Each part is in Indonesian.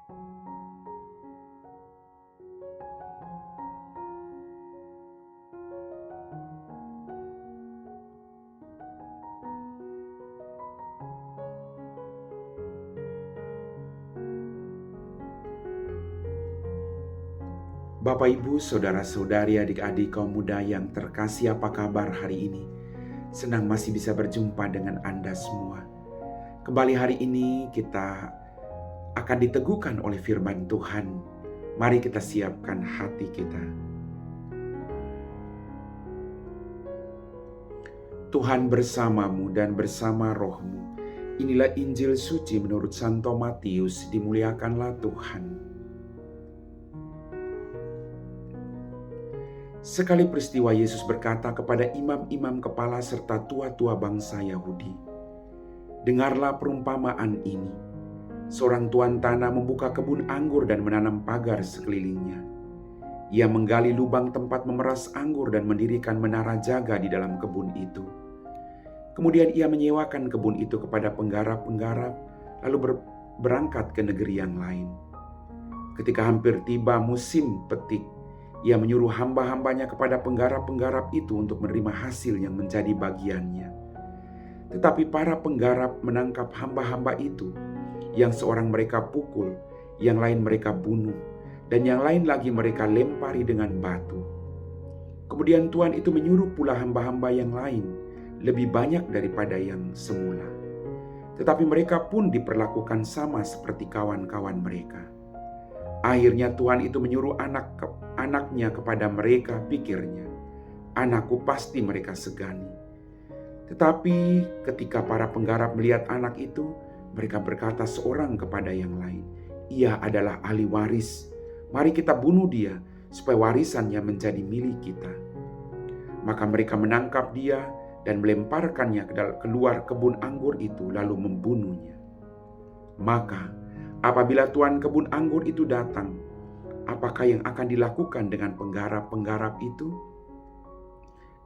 Bapak, Ibu, Saudara-saudari, adik-adik kaum muda yang terkasih, apa kabar hari ini? Senang masih bisa berjumpa dengan Anda semua. Kembali hari ini kita akan diteguhkan oleh firman Tuhan. Mari kita siapkan hati kita. Tuhan bersamamu dan bersama rohmu. Inilah Injil suci menurut Santo Matius, dimuliakanlah Tuhan. Sekali peristiwa Yesus berkata kepada imam-imam kepala serta tua-tua bangsa Yahudi, "Dengarlah perumpamaan ini. Seorang tuan tanah membuka kebun anggur dan menanam pagar sekelilingnya. Ia menggali lubang tempat memeras anggur dan mendirikan menara jaga di dalam kebun itu. Kemudian ia menyewakan kebun itu kepada penggarap-penggarap, lalu berangkat ke negeri yang lain. Ketika hampir tiba musim petik, ia menyuruh hamba-hambanya kepada penggarap-penggarap itu untuk menerima hasil yang menjadi bagiannya. Tetapi para penggarap menangkap hamba-hamba itu, yang seorang mereka pukul, yang lain mereka bunuh, dan yang lain lagi mereka lempari dengan batu. Kemudian Tuhan itu menyuruh pula hamba-hamba yang lain, lebih banyak daripada yang semula. Tetapi mereka pun diperlakukan sama seperti kawan-kawan mereka. Akhirnya Tuhan itu menyuruh anaknya kepada mereka, pikirnya, anakku pasti mereka segani. Tetapi ketika para penggarap melihat anak itu, mereka berkata seorang kepada yang lain, ia adalah ahli waris. Mari kita bunuh dia, supaya warisannya menjadi milik kita. Maka mereka menangkap dia dan melemparkannya keluar kebun anggur itu, lalu membunuhnya. Maka apabila tuan kebun anggur itu datang, apakah yang akan dilakukan dengan penggarap-penggarap itu?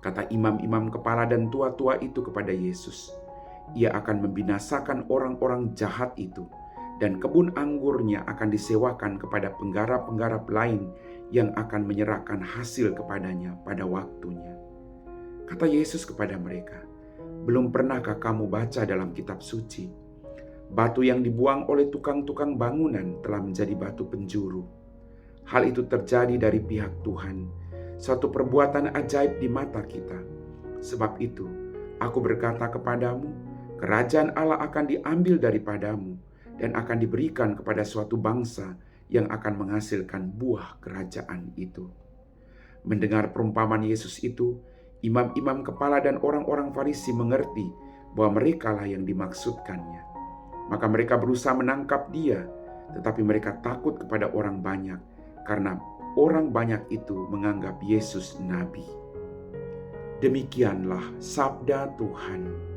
Kata imam-imam kepala dan tua-tua itu kepada Yesus, ia akan membinasakan orang-orang jahat itu, dan kebun anggurnya akan disewakan kepada penggarap-penggarap lain yang akan menyerahkan hasil kepadanya pada waktunya. Kata Yesus kepada mereka, belum pernahkah kamu baca dalam kitab suci, batu yang dibuang oleh tukang-tukang bangunan telah menjadi batu penjuru. Hal itu terjadi dari pihak Tuhan, suatu perbuatan ajaib di mata kita. Sebab itu, aku berkata kepadamu, kerajaan Allah akan diambil daripadamu dan akan diberikan kepada suatu bangsa yang akan menghasilkan buah kerajaan itu." Mendengar perumpamaan Yesus itu, imam-imam kepala dan orang-orang Farisi mengerti bahwa merekalah yang dimaksudkannya. Maka mereka berusaha menangkap dia, tetapi mereka takut kepada orang banyak, karena orang banyak itu menganggap Yesus nabi. Demikianlah sabda Tuhan.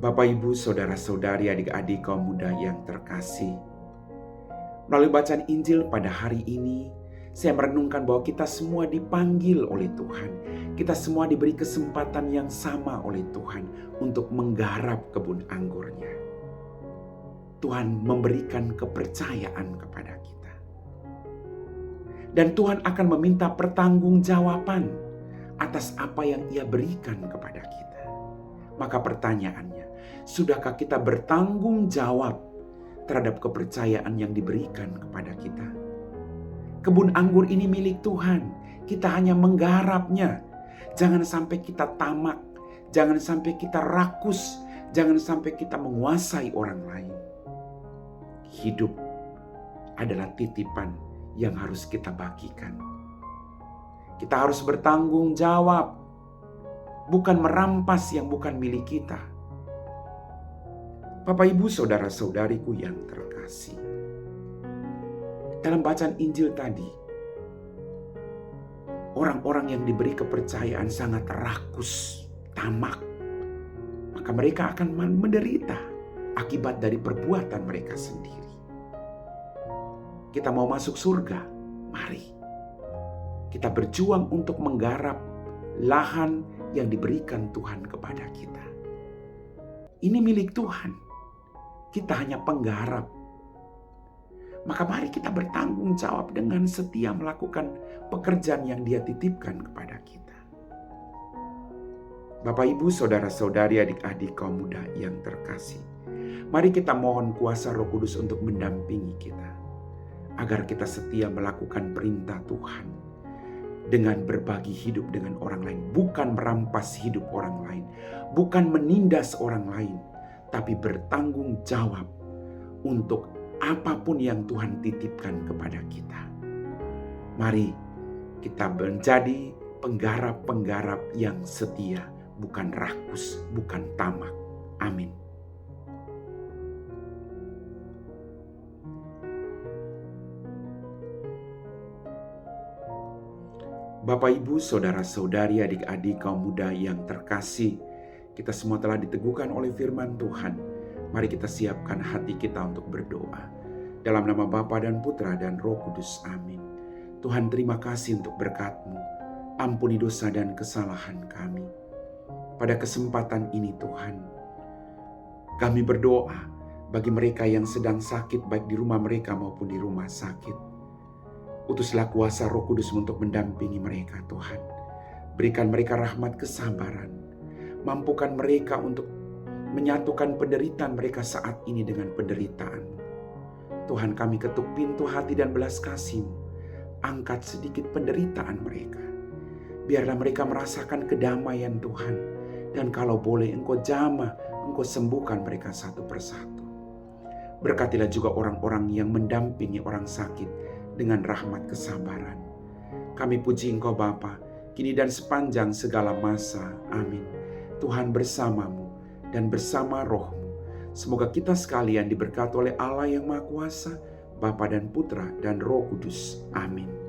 Bapak, Ibu, Saudara-saudari, adik-adik kaum muda yang terkasih, melalui bacaan Injil pada hari ini, saya merenungkan bahwa kita semua dipanggil oleh Tuhan. Kita semua diberi kesempatan yang sama oleh Tuhan untuk menggarap kebun anggurnya. Tuhan memberikan kepercayaan kepada kita. Dan Tuhan akan meminta pertanggungjawaban atas apa yang Ia berikan kepada kita. Maka pertanyaannya, sudahkah kita bertanggung jawab terhadap kepercayaan yang diberikan kepada kita? Kebun anggur ini milik Tuhan. Kita hanya menggarapnya. Jangan sampai kita tamak. Jangan sampai kita rakus. Jangan sampai kita menguasai orang lain. Hidup adalah titipan yang harus kita bagikan. Kita harus bertanggung jawab. Bukan merampas yang bukan milik kita. Bapak, Ibu, saudara-saudariku yang terkasih, dalam bacaan Injil tadi, orang-orang yang diberi kepercayaan sangat rakus, tamak. Maka mereka akan menderita akibat dari perbuatan mereka sendiri. Kita mau masuk surga, mari kita berjuang untuk menggarap lahan yang diberikan Tuhan kepada kita. Ini milik Tuhan. Kita hanya penggarap. Maka mari kita bertanggung jawab dengan setia melakukan pekerjaan yang Dia titipkan kepada kita. Bapak, Ibu, saudara-saudari, adik-adik kaum muda yang terkasih, mari kita mohon kuasa Roh Kudus untuk mendampingi kita, agar kita setia melakukan perintah Tuhan dengan berbagi hidup dengan orang lain, bukan merampas hidup orang lain, bukan menindas orang lain, tapi bertanggung jawab untuk apapun yang Tuhan titipkan kepada kita. Mari kita menjadi penggarap-penggarap yang setia, bukan rakus, bukan tamak. Amin. Bapak, Ibu, saudara-saudari, adik-adik kaum muda yang terkasih, kita semua telah diteguhkan oleh firman Tuhan. Mari kita siapkan hati kita untuk berdoa. Dalam nama Bapa dan Putra dan Roh Kudus. Amin. Tuhan, terima kasih untuk berkat-Mu. Ampuni dosa dan kesalahan kami. Pada kesempatan ini Tuhan, kami berdoa bagi mereka yang sedang sakit, baik di rumah mereka maupun di rumah sakit. Utuslah kuasa Roh Kudus untuk mendampingi mereka Tuhan. Berikan mereka rahmat kesabaran. Mampukan mereka untuk menyatukan penderitaan mereka saat ini dengan penderitaan. Tuhan, kami ketuk pintu hati dan belas kasih-Mu. Angkat sedikit penderitaan mereka. Biarlah mereka merasakan kedamaian Tuhan. Dan kalau boleh Engkau jamah, Engkau sembuhkan mereka satu persatu. Berkatilah juga orang-orang yang mendampingi orang sakit dengan rahmat kesabaran. Kami puji Engkau Bapa, kini dan sepanjang segala masa. Amin. Tuhan bersama-Mu dan bersama Roh-Mu. Semoga kita sekalian diberkati oleh Allah yang Maha Kuasa, Bapa dan Putra dan Roh Kudus. Amin.